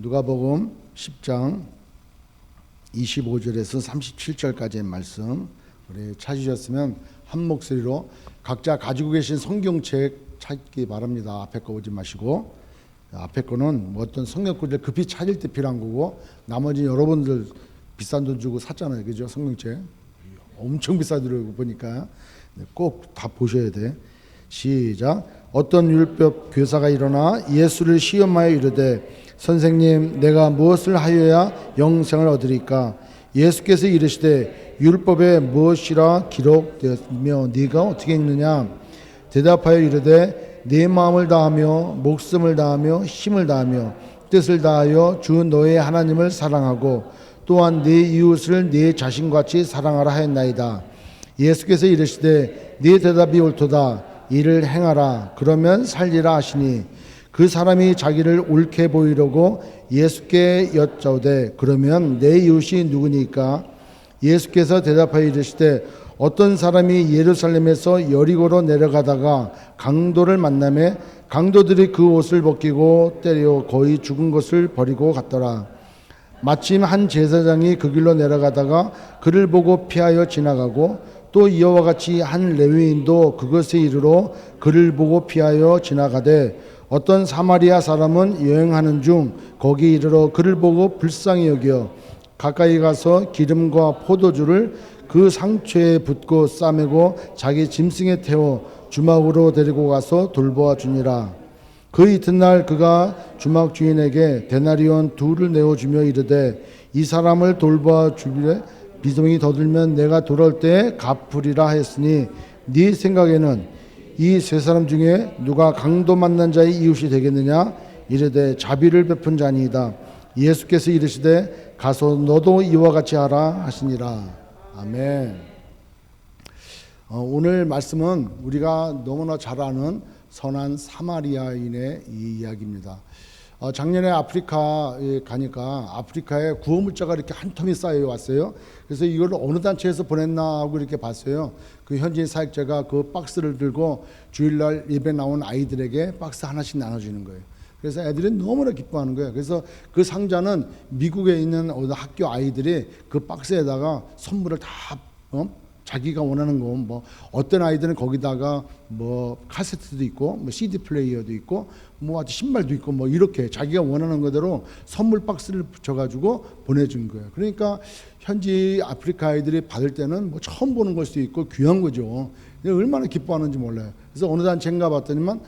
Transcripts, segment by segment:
누가복음 10장 25절에서 37절까지의 말씀 우리 찾으셨으면 한 목소리로 각자 가지고 계신 성경책 찾기 바랍니다. 앞에 거 보지 마시고, 앞에 거는 뭐 어떤 성경구절 급히 찾을 때 필요한 거고, 나머지 여러분들 비싼 돈 주고 샀잖아요, 그죠? 성경책 엄청 비싸더라고 보니까 꼭 다 보셔야 돼. 시작. 어떤 율법 교사가 일어나 예수를 시험하여 이르되, 선생님, 내가 무엇을 하여야 영생을 얻으리까? 예수께서 이르시되, 율법에 무엇이라 기록되었으며 네가 어떻게 읽느냐? 대답하여 이르되, 네 마음을 다하며 목숨을 다하며 힘을 다하며 뜻을 다하여 주 너의 하나님을 사랑하고 또한 네 이웃을 네 자신같이 사랑하라 하였나이다. 예수께서 이르시되, 네 대답이 옳도다. 이를 행하라. 그러면 살리라 하시니, 그 사람이 자기를 옳게 보이려고 예수께 여짜오되, 그러면 내 이웃이 누구니까? 예수께서 대답하여 이르시되, 어떤 사람이 예루살렘에서 여리고로 내려가다가 강도를 만나매 강도들이 그 옷을 벗기고 때려 거의 죽은 것을 버리고 갔더라. 마침 한 제사장이 그 길로 내려가다가 그를 보고 피하여 지나가고, 또 이와 같이 한 레위인도 그것에 이르러 그를 보고 피하여 지나가되, 어떤 사마리아 사람은 여행하는 중 거기 이르러 그를 보고 불쌍히 여겨 가까이 가서 기름과 포도주를 그 상처에 붓고 싸매고 자기 짐승에 태워 주막으로 데리고 가서 돌보아 주니라. 그 이튿날 그가 주막 주인에게 데나리온 둘을 내어주며 이르되, 이 사람을 돌보아 주기에 비동이 더 들면 내가 돌아올 때에 갚으리라 하였으니, 네 생각에는 이 세 사람 중에 누가 강도 만난 자의 이웃이 되겠느냐? 이르되, 자비를 베푼 자니이다. 예수께서 이르시되, 가서 너도 이와 같이 하라 하시니라. 아멘. 오늘 말씀은 우리가 너무나 잘 아는 선한 사마리아인의 이 이야기입니다. 작년에 아프리카에 가니까 아프리카에 구호물자가 이렇게 한 텀이 쌓여 왔어요. 그래서 이걸 어느 단체에서 보냈나 하고 이렇게 봤어요. 그 현지인 사역자가 그 박스를 들고 주일날 예배 나온 아이들에게 박스 하나씩 나눠주는 거예요. 그래서 애들이 너무나 기뻐하는 거예요. 그래서 그 상자는 미국에 있는 학교 아이들이 그 박스에다가 선물을 다 자기가 원하는 거, 뭐 어떤 아이들은 거기다가 뭐 카세트도 있고 뭐 CD 플레이어도 있고 뭐 아주 신발도 있고 뭐 이렇게 자기가 원하는 거대로 선물 박스를 붙여가지고 보내준 거예요. 그러니까 현지 아프리카 아이들이 받을 때는 뭐 처음 보는 걸 수도 있고 귀한 거죠. 얼마나 기뻐하는지 몰라요. 그래서 어느 단체인가 봤더니만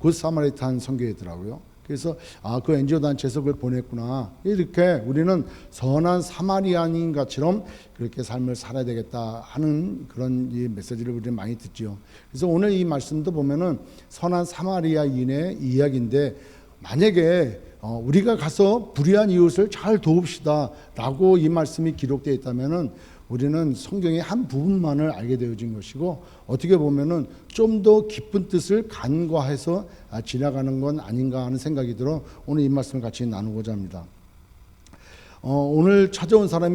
굿 사마리탄 선교회더라고요. 그래서 그 NGO 단체에서 그걸 보냈구나. 이렇게 우리는 선한 사마리아인 것처럼 그렇게 삶을 살아야 되겠다 하는 그런 이 메시지를 우리는 많이 듣죠. 그래서 오늘 이 말씀도 보면은 선한 사마리아인의 이야기인데, 만약에 우리가 가서 불의한 이웃을 잘 도웁시다라고 이 말씀이 기록되어 있다면은 우리는 성경의 한 부분만을 알게 되어진 것이고, 어떻게 보면은 좀 더 깊은 뜻을 간과해서 지나가는 건 아닌가 하는 생각이 들어 오늘 이 말씀을 같이 나누고자 합니다. 오늘 찾아온 사람이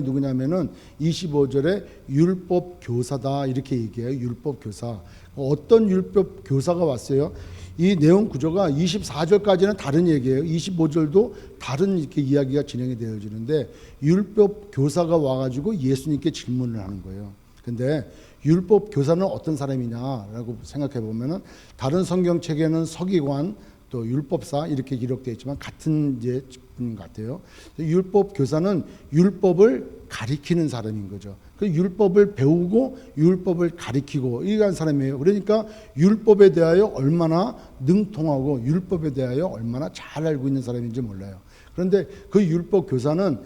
누구냐면은 25절에 율법 교사다 이렇게 얘기해요. 율법 교사. 어떤 율법 교사가 왔어요? 이 내용 구조가 24절까지는 다른 얘기예요. 25절도 다른 이렇게 이야기가 진행이 되어지는데, 율법 교사가 와가지고 예수님께 질문을 하는 거예요. 근데 율법 교사는 어떤 사람이냐라고 생각해 보면은 다른 성경책에는 서기관 또 율법사 이렇게 기록되어 있지만 같은 이제 분 같아요. 율법 교사는 율법을 가리키는 사람인 거죠. 그 율법을 배우고 율법을 가리키고 이러한 사람이에요. 그러니까 율법에 대하여 얼마나 능통하고 율법에 대하여 얼마나 잘 알고 있는 사람인지 몰라요. 그런데 그 율법 교사는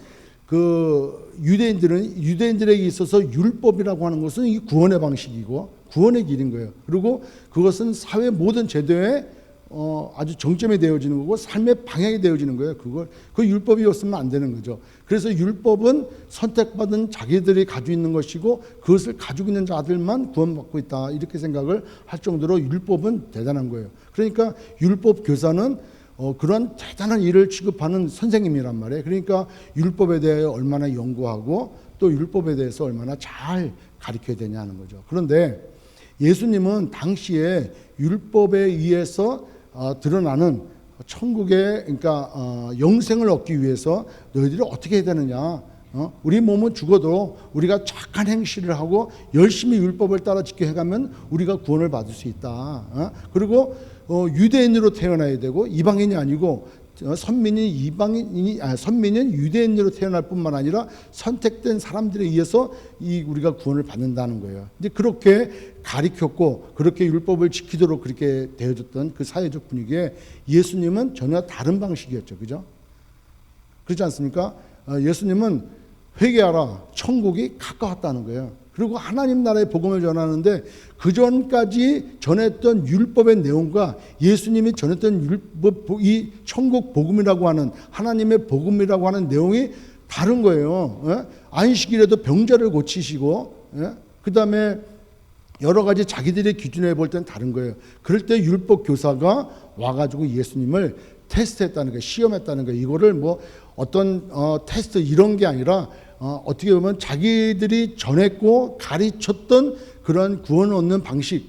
그 유대인들에게 있어서 율법이라고 하는 것은 이 구원의 방식이고 구원의 길인 거예요. 그리고 그것은 사회 모든 제도에 아주 정점이 되어지는 거고 삶의 방향이 되어지는 거예요. 그 율법이 없으면 안 되는 거죠. 그래서 율법은 선택받은 자기들이 가지고 있는 것이고 그것을 가지고 있는 자들만 구원받고 있다 이렇게 생각을 할 정도로 율법은 대단한 거예요. 그러니까 율법 교사는 그런 대단한 일을 취급하는 선생님이란 말이에요. 그러니까 율법에 대해 얼마나 연구하고 또 율법에 대해서 얼마나 잘 가르쳐야 되냐는 거죠. 그런데 예수님은 당시에 율법에 의해서 드러나는 천국에 그러니까 영생을 얻기 위해서 너희들이 어떻게 해야 되느냐? 우리 몸은 죽어도 우리가 착한 행실을 하고 열심히 율법을 따라 지켜가면 우리가 구원을 받을 수 있다. 그리고 유대인으로 태어나야 되고 이방인이 아니고 선민은 유대인으로 태어날 뿐만 아니라 선택된 사람들에 의해서 우리가 구원을 받는다는 거예요. 근데 그렇게 가르쳤고 그렇게 율법을 지키도록 그렇게 되어졌던 그 사회적 분위기에 예수님은 전혀 다른 방식이었죠. 그죠? 그렇지 않습니까? 예수님은 회개하라, 천국이 가까웠다는 거예요. 그리고 하나님 나라의 복음을 전하는데 그 전까지 전했던 율법의 내용과 예수님이 전했던 율법, 이 천국 복음이라고 하는 하나님의 복음이라고 하는 내용이 다른 거예요. 안식일에도 병자를 고치시고, 그 다음에 여러 가지 자기들의 기준에 볼 때는 다른 거예요. 그럴 때 율법 교사가 와가지고 예수님을 테스트했다는 거예요. 시험했다는 거예요. 이거를 뭐 어떤 테스트 이런 게 아니라 어떻게 보면 자기들이 전했고 가르쳤던 그런 구원을 얻는 방식,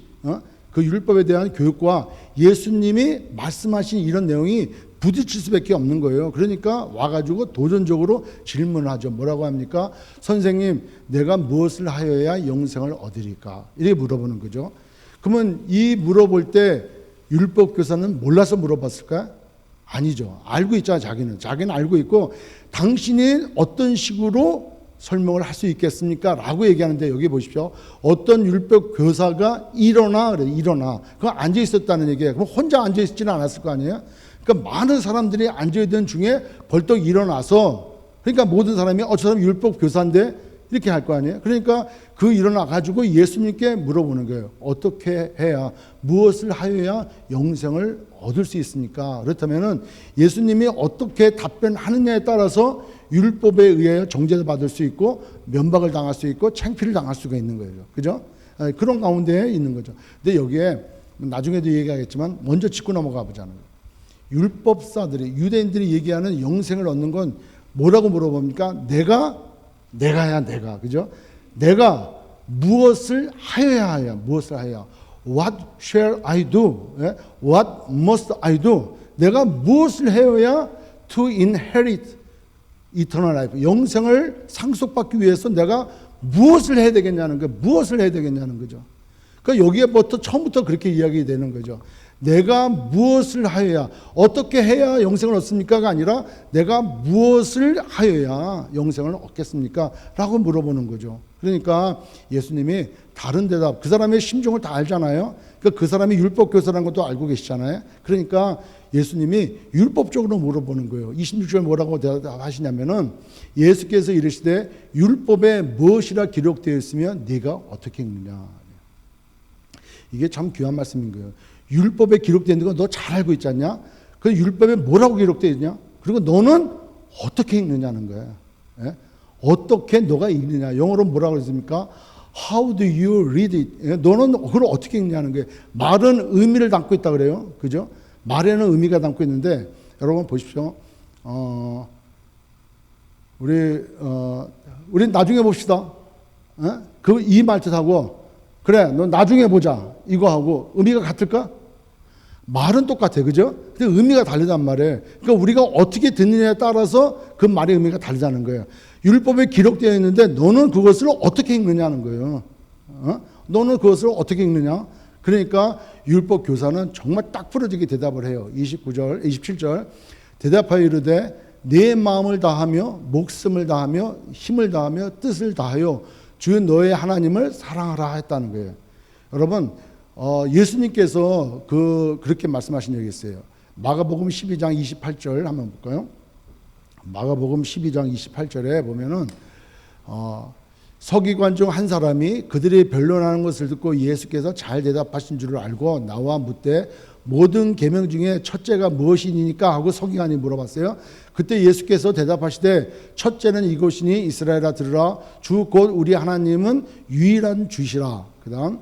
그 율법에 대한 교육과 예수님이 말씀하신 이런 내용이 부딪힐 수밖에 없는 거예요. 그러니까 와가지고 도전적으로 질문을 하죠. 뭐라고 합니까? 선생님, 내가 무엇을 하여야 영생을 얻으리까? 이렇게 물어보는 거죠. 그러면 이 물어볼 때 율법 교사는 몰라서 물어봤을까요? 아니죠. 알고 있잖아, 자기는 알고 있고, 당신이 어떤 식으로 설명을 할 수 있겠습니까? 라고 얘기하는데, 여기 보십시오. 어떤 율법 교사가 일어나, 그래, 일어나. 그거 앉아 있었다는 얘기예요. 그럼 혼자 앉아 있지는 않았을 거 아니에요? 그러니까 많은 사람들이 앉아 있던 중에 벌떡 일어나서, 그러니까 모든 사람이, 저 사람 율법 교사인데? 이렇게 할 거 아니에요? 그러니까 그 일어나 가지고 예수님께 물어보는 거예요. 어떻게 해야, 무엇을 하여야 영생을 얻을 수 있습니까? 그렇다면은 예수님이 어떻게 답변하느냐에 따라서 율법에 의하여 정죄를 받을 수 있고 면박을 당할 수 있고 창피를 당할 수가 있는 거예요. 그죠? 그런 가운데에 있는 거죠. 근데 여기에 나중에도 얘기하겠지만 먼저 짚고 넘어가 보자는 거예요. 율법사들이, 유대인들이 얘기하는 영생을 얻는 건 뭐라고 물어봅니까? 내가 그죠? 내가 무엇을 하여야 무엇을 하여야 What shall I do? What must I do? 내가 무엇을 해야 to inherit eternal life, 영생을 상속받기 위해서 내가 무엇을 해야 되겠냐는 거예요. 무엇을 해야 되겠냐는 거죠. 그러니까 여기에부터 처음부터 그렇게 이야기 되는 거죠. 내가 무엇을 하여야, 어떻게 해야 영생을 얻습니까가 아니라 내가 무엇을 하여야 영생을 얻겠습니까? 라고 물어보는 거죠. 그러니까 예수님이 다른 대답, 그 사람의 심정을 다 알잖아요. 그러니까 그 사람이 율법 교사라는 것도 알고 계시잖아요. 그러니까 예수님이 율법적으로 물어보는 거예요. 26절 뭐라고 대답하시냐면은 예수께서 이르시되 율법에 무엇이라 기록되어 있으면 네가 어떻게 읽느냐. 이게 참 귀한 말씀인 거예요. 율법에 기록되어 있는 거 너 잘 알고 있지 않냐? 그 율법에 뭐라고 기록되어 있냐? 그리고 너는 어떻게 읽느냐는 거예요. 예? 어떻게 너가 읽느냐? 영어로 뭐라고 했습니까? How do you read it? 너는 그걸 어떻게 읽느냐는 거예요. 말은 의미를 담고 있다 그래요. 그죠? 말에는 의미가 담고 있는데 여러분 보십시오. 우리 나중에 봅시다. 그 이 말뜻하고 그래, 너 나중에 보자. 이거 하고 의미가 같을까? 말은 똑같아, 그죠? 근데 의미가 다르단 말이에요. 그러니까 우리가 어떻게 듣느냐에 따라서 그 말의 의미가 다르다는 거예요. 율법에 기록되어 있는데 너는 그것을 어떻게 읽느냐는 거예요. 너는 그것을 어떻게 읽느냐? 그러니까 율법 교사는 정말 딱 부러지게 대답을 해요. 27절 대답하여 이르되 내 마음을 다하며 목숨을 다하며 힘을 다하며 뜻을 다하여 주 너의 하나님을 사랑하라 했다는 거예요. 여러분, 예수님께서 그렇게 말씀하신 적이 있어요. 마가복음 12장 28절 한번 볼까요? 마가복음 12장 28절에 보면은 서기관 중 한 사람이 그들이 변론하는 것을 듣고 예수께서 잘 대답하신 줄을 알고 나와 묻되 모든 계명 중에 첫째가 무엇이니까 하고 서기관이 물어봤어요. 그때 예수께서 대답하시되 첫째는 이것이니 이스라엘아 들으라 주 곧 우리 하나님은 유일한 주시라. 그다음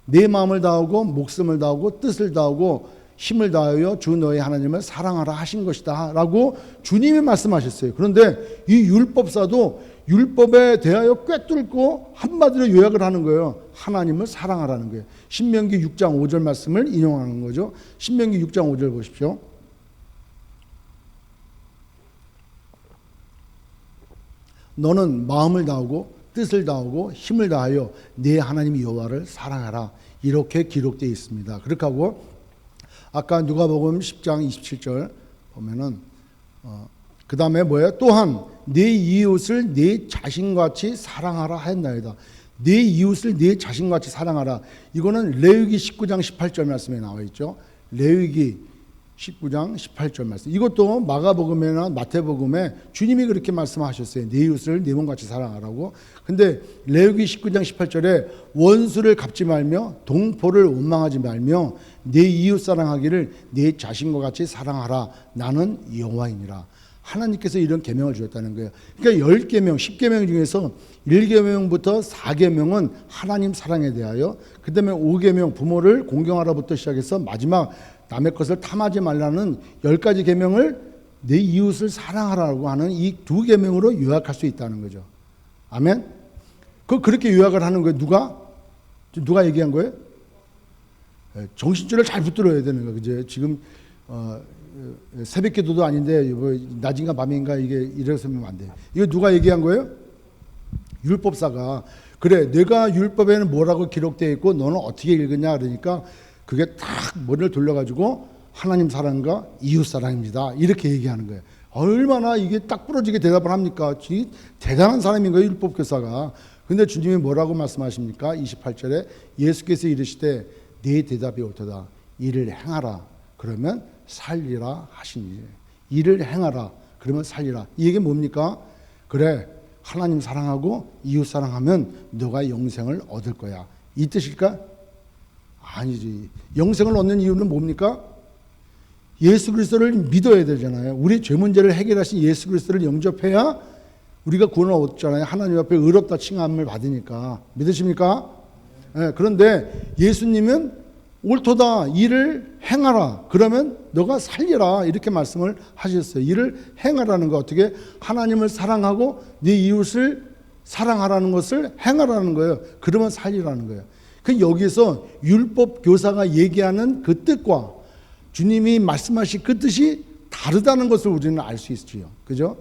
내 마음을 다하고 목숨을 다하고 뜻을 다하고 힘을 다하여 주 너의 하나님을 사랑하라 하신 것이다 라고 주님이 말씀하셨어요. 그런데 이 율법사도 율법에 대하여 꿰뚫고 한마디로 요약을 하는 거예요. 하나님을 사랑하라는 거예요. 신명기 6장 5절 말씀을 인용하는 거죠. 신명기 6장 5절 보십시오. 너는 마음을 다하고 뜻을 다하고 힘을 다하여 내 하나님 여호와를 사랑하라. 이렇게 기록되어 있습니다. 그렇게 하고 아까 누가복음 10장 27절 보면은 그 다음에 뭐예요? 또한 내 이웃을 내 자신같이 사랑하라 하였나이다. 내 이웃을 내 자신같이 사랑하라. 이거는 레위기 19장 18절 말씀에 나와 있죠. 레위기 19장 18절 말씀. 이것도 마가복음이나 마태복음에 주님이 그렇게 말씀하셨어요. 내 이웃을 내 몸같이 사랑하라고. 근데 레위기 19장 18절에 원수를 갚지 말며 동포를 원망하지 말며 내 이웃 사랑하기를 내 자신과 같이 사랑하라. 나는 여호와이니라. 하나님께서 이런 계명을 주셨다는 거예요. 그러니까 10계명, 10계명 중에서 1계명부터 4계명은 하나님 사랑에 대하여, 그 다음에 5계명 부모를 공경하라부터 시작해서 마지막 남의 것을 탐하지 말라는 10가지 계명을 내 이웃을 사랑하라고 하는 이 2계명으로 요약할 수 있다는 거죠. 아멘? 그렇게 요약을 하는 거예요. 누가 얘기한 거예요? 정신줄을 잘 붙들어야 되는 거예요. 그죠? 지금 새벽 기도도 아닌데 낮인가 밤인가 이게 이래서면 안 돼요. 이거 누가 얘기한 거예요? 율법사가. 그래, 내가 율법에는 뭐라고 기록되어 있고 너는 어떻게 읽느냐 그러니까 그게 딱 머리를 돌려가지고 하나님 사랑과 이웃 사랑입니다. 이렇게 얘기하는 거예요. 얼마나 이게 딱 부러지게 대답을 합니까? 대단한 사람인 거예요, 율법교사가. 근데 주님이 뭐라고 말씀하십니까? 28절에 예수께서 이르시되 네 대답이 옳도다. 이를 행하라. 그러면 살리라 하시니. 이를 행하라. 그러면 살리라. 이 얘기 뭡니까? 그래, 하나님 사랑하고 이웃 사랑하면 너가 영생을 얻을 거야. 이 뜻일까? 아니지. 영생을 얻는 이유는 뭡니까? 예수 그리스도를 믿어야 되잖아요. 우리 죄 문제를 해결하신 예수 그리스도를 영접해야 우리가 구원을 얻잖아요. 하나님 앞에 의롭다 칭함을 받으니까. 믿으십니까? 네, 그런데 예수님은 옳도다. 이를 행하라. 그러면 너가 살리라. 이렇게 말씀을 하셨어요. 이를 행하라는 거 어떻게? 하나님을 사랑하고 네 이웃을 사랑하라는 것을 행하라는 거예요. 그러면 살리라는 거예요. 그 여기서 율법 교사가 얘기하는 그 뜻과 주님이 말씀하신 그 뜻이 다르다는 것을 우리는 알 수 있지요. 그죠?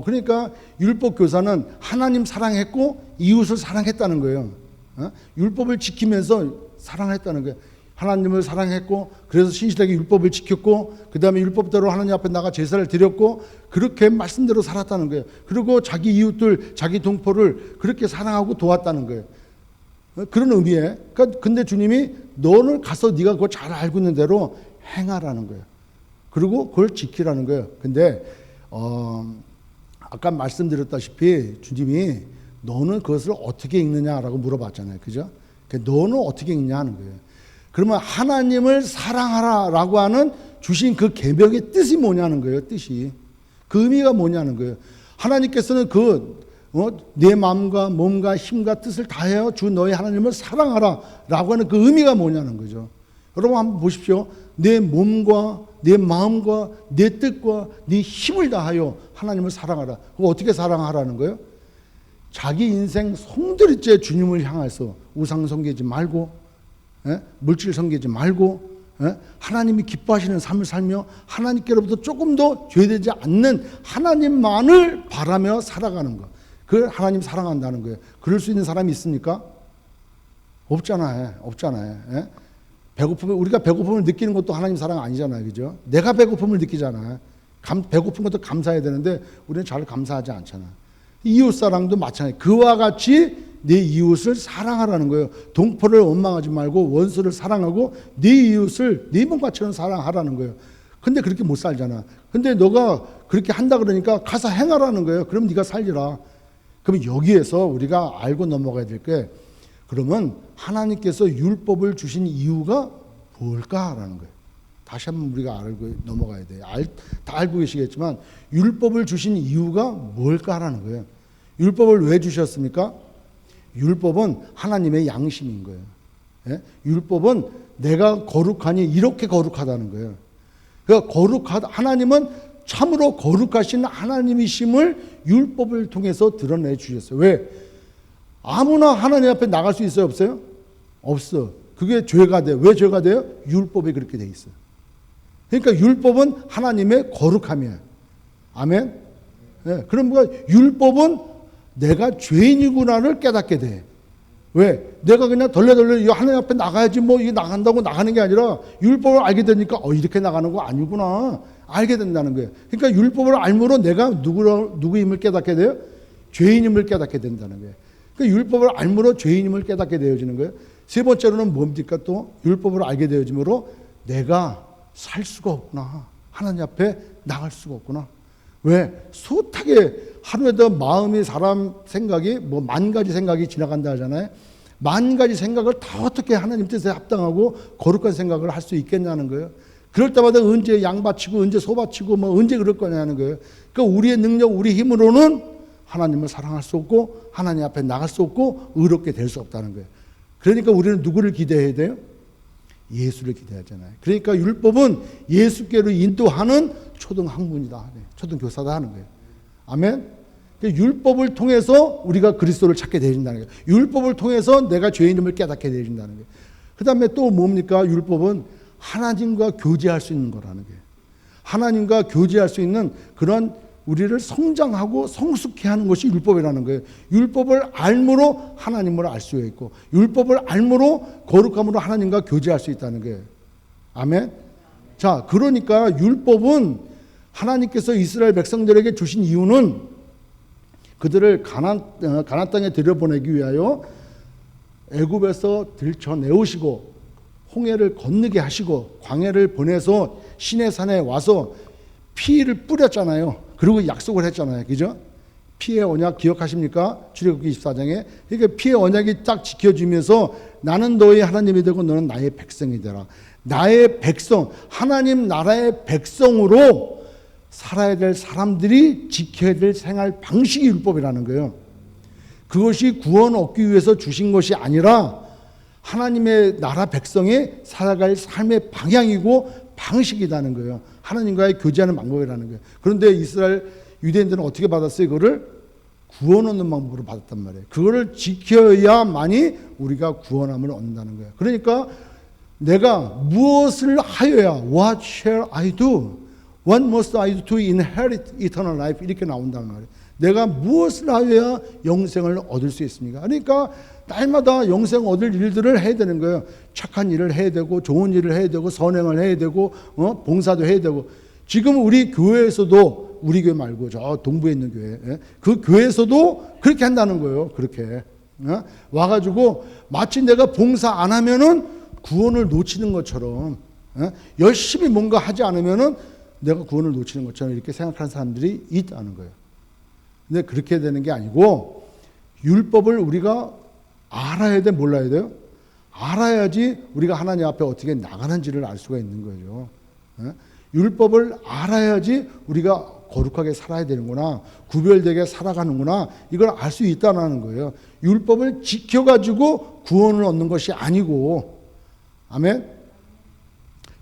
그러니까 율법 교사는 하나님 사랑했고 이웃을 사랑했다는 거예요. 율법을 지키면서 사랑했다는 거예요. 하나님을 사랑했고 그래서 신실하게 율법을 지켰고 그 다음에 율법대로 하나님 앞에 나가 제사를 드렸고 그렇게 말씀대로 살았다는 거예요. 그리고 자기 이웃들, 자기 동포를 그렇게 사랑하고 도왔다는 거예요. 그런 의미에. 근데 주님이 너는 가서 네가 그거 잘 알고 있는 대로 행하라는 거예요. 그리고 그걸 지키라는 거예요. 근데 아까 말씀드렸다시피 주님이 너는 그것을 어떻게 읽느냐라고 물어봤잖아요. 그죠? 너는 어떻게 읽냐 하는 거예요. 그러면 하나님을 사랑하라라고 하는 주신 그 계명의 뜻이 뭐냐는 거예요. 뜻이. 그 의미가 뭐냐는 거예요. 하나님께서는 내 마음과 몸과 힘과 뜻을 다하여 주 너의 하나님을 사랑하라 라고 하는 그 의미가 뭐냐는 거죠. 여러분 한번 보십시오. 내 몸과 내 마음과 내 뜻과 내 힘을 다하여 하나님을 사랑하라. 그거 어떻게 사랑하라는 거예요? 자기 인생 송두리째 주님을 향해서 우상 섬기지 말고 물질 섬기지 말고 하나님이 기뻐하시는 삶을 살며 하나님께로부터 조금 더 죄되지 않는 하나님만을 바라며 살아가는 것. 그걸 하나님 사랑한다는 거예요. 그럴 수 있는 사람이 있습니까? 없잖아요. 배고픔을, 우리가 배고픔을 느끼는 것도 하나님 사랑 아니잖아요. 그죠? 내가 배고픔을 느끼잖아요. 배고픈 것도 감사해야 되는데 우리는 잘 감사하지 않잖아요. 이웃 사랑도 마찬가지예요. 그와 같이 내 이웃을 사랑하라는 거예요. 동포를 원망하지 말고 원수를 사랑하고 네 이웃을 네 몸같이는 사랑하라는 거예요. 근데 그렇게 못 살잖아. 근데 너가 그렇게 한다 그러니까 가서 행하라는 거예요. 그럼 네가 살리라. 그럼 여기에서 우리가 알고 넘어가야 될 게 그러면 하나님께서 율법을 주신 이유가 뭘까라는 거예요. 다시 한번 우리가 알고 넘어가야 돼요. 다 알고 계시겠지만 율법을 주신 이유가 뭘까라는 거예요. 율법을 왜 주셨습니까? 율법은 하나님의 양심인 거예요. 예? 율법은 내가 거룩하니 이렇게 거룩하다는 거예요. 그러니까 하나님은 참으로 거룩하신 하나님이심을 율법을 통해서 드러내 주셨어요. 왜? 아무나 하나님 앞에 나갈 수 있어요? 없어요? 없어. 그게 죄가 돼요. 왜 죄가 돼요? 율법이 그렇게 돼 있어요. 그러니까 율법은 하나님의 거룩함이에요. 아멘? 네. 그럼 율법은 내가 죄인이구나를 깨닫게 돼. 왜? 내가 그냥 덜레덜레 하나님 앞에 나가야지 뭐 이게 나간다고 나가는 게 아니라 율법을 알게 되니까 이렇게 나가는 거 아니구나 알게 된다는 거예요. 그러니까 율법을 알므로 내가 누구임을 깨닫게 돼요? 죄인임을 깨닫게 된다는 거예요. 그러니까 율법을 알므로 죄인임을 깨닫게 되어지는 거예요. 세 번째로는 뭡니까? 또 율법을 알게 되어짐으로 내가 살 수가 없구나. 하나님 앞에 나갈 수가 없구나. 왜? 숱하게 하루에도 마음이 사람 생각이 뭐 10,000가지 생각이 지나간다 하잖아요. 10,000가지 생각을 다 어떻게 하나님 뜻에 합당하고 거룩한 생각을 할 수 있겠냐는 거예요. 그럴 때마다 언제 양 바치고 언제 소 바치고 뭐 언제 그럴 거냐는 거예요. 그러니까 우리의 능력, 우리 힘으로는 하나님을 사랑할 수 없고 하나님 앞에 나갈 수 없고 의롭게 될 수 없다는 거예요. 그러니까 우리는 누구를 기대해야 돼요? 예수를 기대하잖아요. 그러니까 율법은 예수께로 인도하는 초등학문이다. 초등교사다 하는 거예요. 아멘. 율법을 통해서 우리가 그리스도를 찾게 되어진다는 거예요. 율법을 통해서 내가 죄인임을 깨닫게 되어진다는 거예요. 그 다음에 또 뭡니까? 율법은 하나님과 교제할 수 있는 거라는 거예요. 하나님과 교제할 수 있는 그런 우리를 성장하고 성숙해 하는 것이 율법이라는 거예요. 율법을 알므로 하나님을 알 수 있고 율법을 알므로 거룩함으로 하나님과 교제할 수 있다는 거예요. 아멘. 자, 그러니까 율법은 하나님께서 이스라엘 백성들에게 주신 이유는 그들을 가나안 땅에 들여보내기 위하여 애굽에서 들쳐내오시고 홍해를 건너게 하시고 광야를 보내서 시내산에 와서 피를 뿌렸잖아요. 그리고 약속을 했잖아요. 그죠? 피의 언약 기억하십니까? 출애굽기 24장에. 그러니까 피의 언약이 딱 지켜지면서 나는 너의 하나님이 되고 너는 나의 백성이 되라. 나의 백성, 하나님 나라의 백성으로 살아야 될 사람들이 지켜야 될 생활 방식이 율법이라는 거예요. 그것이 구원 얻기 위해서 주신 것이 아니라 하나님의 나라 백성이 살아갈 삶의 방향이고 방식이라는 거예요. 하나님과의 교제하는 방법이라는 거예요. 그런데 이스라엘 유대인들은 어떻게 받았어요? 그거를 구원 얻는 방법으로 받았단 말이에요. 그거를 지켜야만이 우리가 구원함을 얻는다는 거예요. 그러니까 내가 무엇을 하여야 What shall I do? What must I do to inherit eternal life? 이렇게 나온다는 말이에요. 내가 무엇을 하여야 영생을 얻을 수 있습니까? 그러니까 날마다 영생 얻을 일들을 해야 되는 거예요. 착한 일을 해야 되고 좋은 일을 해야 되고 선행을 해야 되고 봉사도 해야 되고. 지금 우리 교회에서도 우리 교회 말고 저 동부에 있는 교회 그 교회에서도 그렇게 한다는 거예요. 그렇게 와가지고 마치 내가 봉사 안 하면은 구원을 놓치는 것처럼 열심히 뭔가 하지 않으면은 내가 구원을 놓치는 것처럼 이렇게 생각하는 사람들이 있다는 거예요. 근데 그렇게 되는 게 아니고 율법을 우리가 알아야 돼, 몰라야 돼요? 알아야지 우리가 하나님 앞에 어떻게 나가는지를 알 수가 있는 거죠. 율법을 알아야지 우리가 거룩하게 살아야 되는구나, 구별되게 살아가는구나, 이걸 알 수 있다는 거예요. 율법을 지켜가지고 구원을 얻는 것이 아니고, 아멘?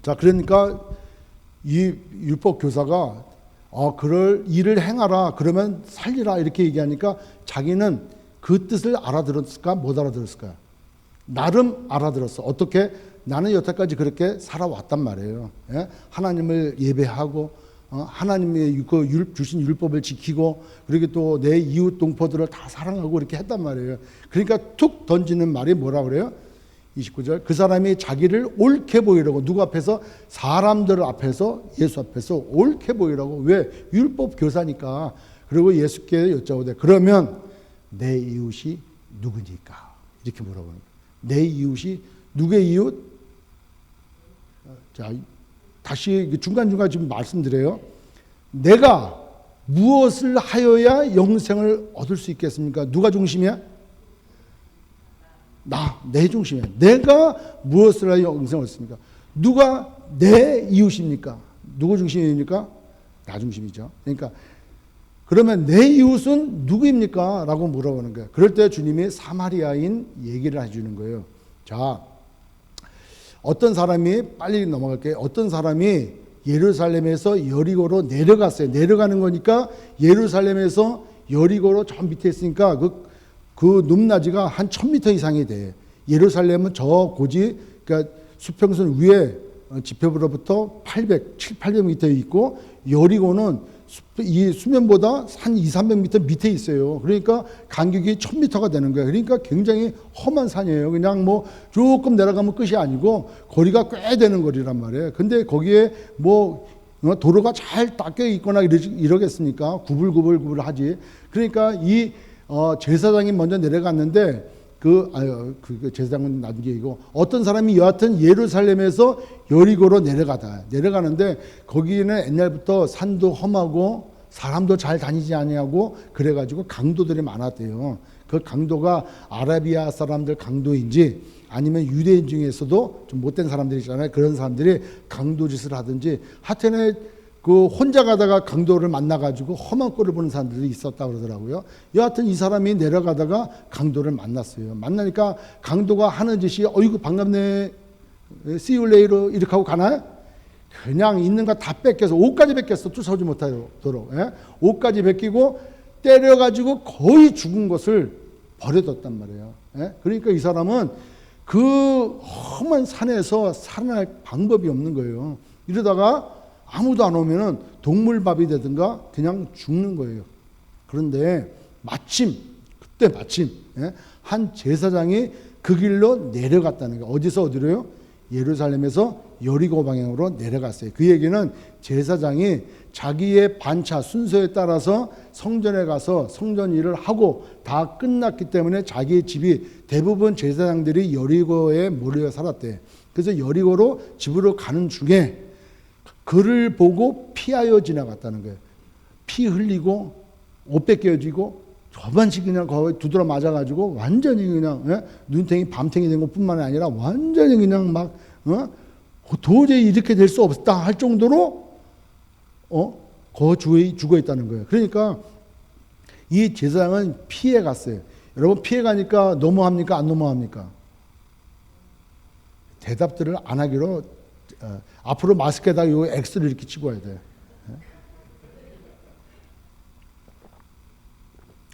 자, 그러니까 이 율법 교사가 그럴 일을 행하라, 그러면 살리라 이렇게 얘기하니까 자기는 그 뜻을 알아들었을까, 못 알아들었을까? 나름 알아들었어. 어떻게? 나는 여태까지 그렇게 살아왔단 말이에요. 예? 하나님을 예배하고 하나님의 주신 율법을 지키고 그리고 또 내 이웃 동포들을 다 사랑하고 이렇게 했단 말이에요. 그러니까 툭 던지는 말이 뭐라 그래요? 29절. 그 사람이 자기를 옳게 보이려고, 누구 앞에서? 사람들 앞에서, 예수 앞에서 옳게 보이려고. 왜? 율법 교사니까. 그리고 예수께 여쭤보되 그러면 내 이웃이 누구니까? 이렇게 물어보는 거예요. 내 이웃이 누구의 이웃? 자, 다시 중간중간 지금 말씀드려요. 내가 무엇을 하여야 영생을 얻을 수 있겠습니까? 누가 중심이야? 내 중심이야. 내가 무엇을 하여 영생을 얻습니까? 누가 내 이웃입니까? 누구 중심입니까? 나 중심이죠. 그러니까 그러면 내 이웃은 누구입니까? 라고 물어보는 거예요. 그럴 때 주님이 사마리아인 얘기를 해주는 거예요. 자, 어떤 사람이, 빨리 넘어갈게요. 어떤 사람이 예루살렘에서 여리고로 내려갔어요. 내려가는 거니까 예루살렘에서 여리고로 저 밑에 있으니까 그 높낮이가 한 1000m 이상이 돼. 예루살렘은 저 고지, 그러니까 수평선 위에 지표부로부터 700m 있고 여리고는 이 수면보다 한 2, 300m 밑에 있어요. 그러니까 간격이 1000m가 되는 거예요. 그러니까 굉장히 험한 산이에요. 그냥 뭐 조금 내려가면 끝이 아니고 거리가 꽤 되는 거리란 말이에요. 근데 거기에 뭐 도로가 잘 닦여 있거나 이러겠습니까? 구불구불구불 하지. 그러니까 이 제사장이 먼저 내려갔는데 그 제사장은 나중에이고 어떤 사람이 여하튼 예루살렘에서 여리고로 내려가는데 거기는 옛날부터 산도 험하고 사람도 잘 다니지 아니하고 그래가지고 강도들이 많았대요. 그 강도가 아라비아 사람들 강도인지 아니면 유대인 중에서도 좀 못된 사람들 있잖아요. 그런 사람들이 강도 짓을 하든지 하여튼에 그 혼자 가다가 강도를 만나가지고 험한 꼴을 보는 사람들이 있었다 그러더라고요. 여하튼 이 사람이 내려가다가 강도를 만났어요. 만나니까 강도가 하는 짓이 어이구 반갑네, see you later 이렇게 하고 가나요? 그냥 있는 거 다 뺏겨서 옷까지 뺏겼어. 쫓아오지 못하도록. 예? 옷까지 뺏기고 때려가지고 거의 죽은 것을 버려뒀단 말이에요. 예? 그러니까 이 사람은 그 험한 산에서 살아날 방법이 없는 거예요. 이러다가 아무도 안 오면은 동물밥이 되든가 그냥 죽는 거예요. 그런데 그때 마침 한 제사장이 그 길로 내려갔다는 거예요. 어디서 어디로요? 예루살렘에서 여리고 방향으로 내려갔어요. 그 얘기는 제사장이 자기의 반차 순서에 따라서 성전에 가서 성전 일을 하고 다 끝났기 때문에 자기의 집이 대부분 제사장들이 여리고에 몰려 살았대. 그래서 여리고로 집으로 가는 중에 그를 보고 피하여 지나갔다는 거예요. 피 흘리고 옷 벗겨지고 저반씩 그냥 거의 두드러 맞아가지고 완전히 그냥 눈탱이 밤탱이 된 것뿐만 아니라 완전히 그냥 막 도저히 이렇게 될 수 없다 할 정도로 죽어 있다는 거예요. 그러니까 이 제사장은 피해 갔어요. 여러분 피해 가니까 너무합니까? 안 너무합니까? 대답들을 안 하기로 앞으로 마스크에다 요 X를 이렇게 치고 와야 돼.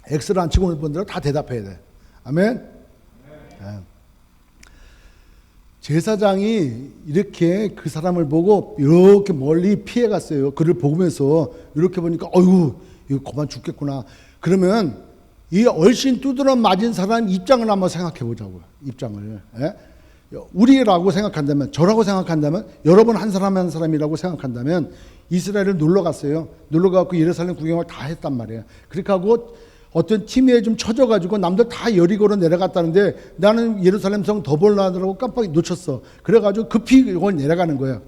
X를 안 치고 오는 분들은 다 대답해야 돼. 아멘? 제사장이 이렇게 그 사람을 보고 이렇게 멀리 피해 갔어요. 그를 보면서 이렇게 보니까 어휴 이거 그만 죽겠구나. 그러면 이 얼씬 두드러 맞은 사람 입장을 한번 생각해 보자고요. 입장을. 우리라고 생각한다면, 저라고 생각한다면, 여러분 한 사람 한 사람이라고 생각한다면 이스라엘을 놀러 갔어요. 놀러 가고 예루살렘 구경을 다 했단 말이에요. 그렇게 하고 어떤 팀에 좀 쳐져가지고 남들 다 여리고로 내려갔다는데 나는 예루살렘 성 더 보려고 깜빡이 놓쳤어. 그래가지고 급히 이걸 내려가는 거예요.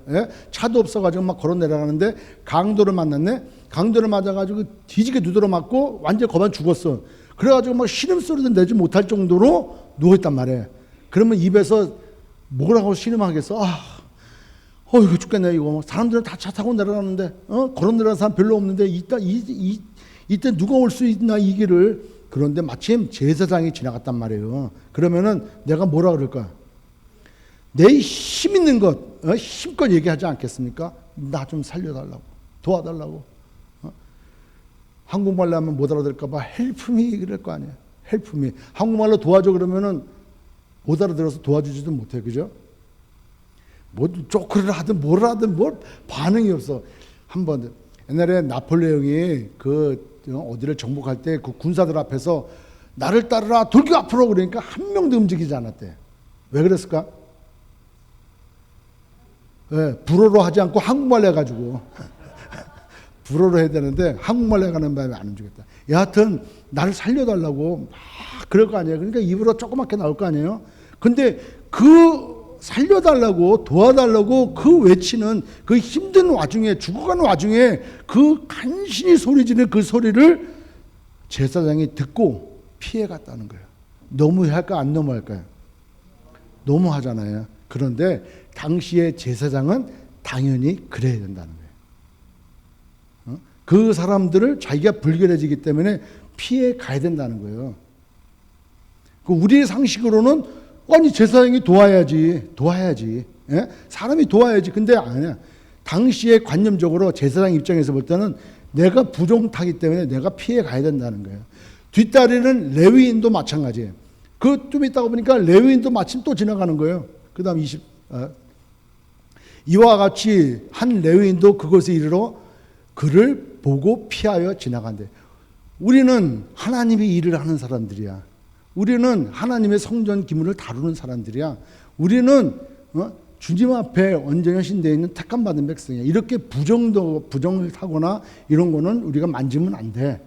차도 없어가지고 막 걸어 내려가는데 강도를 만났네. 강도를 맞아가지고 뒤지게 두드러 맞고 완전 거반 죽었어. 그래가지고 막 신음소리도 내지 못할 정도로 누워있단 말이에요. 그러면 입에서 뭐라고 신음하겠어? 이거 죽겠네, 이거. 사람들은 다 차 타고 내려가는데, 걸어 내려가는 사람 별로 없는데, 이때 누가 올 수 있나, 이 길을. 그런데 마침 제사장이 지나갔단 말이에요. 그러면은 내가 뭐라 그럴까? 내 힘 있는 것, 힘껏 얘기하지 않겠습니까? 나 좀 살려달라고, 도와달라고. 한국말로 하면 못 알아들을까봐 help me 그럴 거 아니에요. help me. 한국말로 도와줘 그러면은 못 알아들어서 도와주지도 못해, 그죠? 뭐 쪼크를 하든 뭘 하든 뭘 반응이 없어. 한번 옛날에 나폴레옹이 어디를 정복할 때 그 군사들 앞에서 나를 따르라 돌격 앞으로 그러니까 한 명도 움직이지 않았대. 왜 그랬을까? 불어로 하지 않고 한국말로 해가지고 불어로 해야 되는데 한국말로 해가는 바람에 안 움직였다. 여하튼 나를 살려달라고 막 그럴 거 아니에요. 그러니까 입으로 조그맣게 나올 거 아니에요. 근데 그 살려달라고 도와달라고 그 외치는 그 힘든 와중에 죽어가는 와중에 그 간신히 소리 지르는 그 소리를 제사장이 듣고 피해 갔다는 거예요. 너무할까 안 너무할까요? 너무하잖아요. 그런데 당시의 제사장은 당연히 그래야 된다는 거예요. 그 사람들을 자기가 불결해지기 때문에 피해 가야 된다는 거예요. 우리의 상식으로는 아니 제사장이 도와야지. 예? 사람이 도와야지. 근데 아니야. 당시에 관념적으로 제사장 입장에서 볼 때는 내가 부정타기 때문에 내가 피해 가야 된다는 거예요. 뒷다리는 레위인도 마찬가지예요. 좀 있다가 보니까 레위인도 마침 또 지나가는 거예요. 그 다음 이와 같이 한 레위인도 그것에 이르러 그를 보고 피하여 지나간대. 우리는 하나님의 일을 하는 사람들이야. 우리는 하나님의 성전 기물을 다루는 사람들이야. 우리는 주님 앞에 언제나 신되어 있는 택함 받은 백성이야. 이렇게 부정을 타거나 이런 거는 우리가 만지면 안 돼.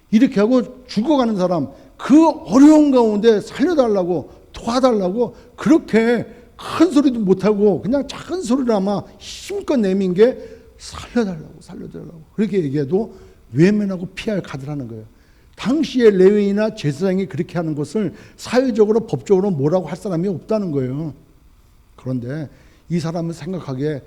이렇게 하고 죽어가는 사람, 그 어려운 가운데 살려달라고 도와달라고 그렇게 큰 소리도 못하고 그냥 작은 소리라마 힘껏 내민 게 살려달라고 그렇게 얘기해도 외면하고 피할 가드라는 거예요. 당시에 레위인이나 제사장이 그렇게 하는 것을 사회적으로 법적으로 뭐라고 할 사람이 없다는 거예요. 그런데 이 사람은 생각하기에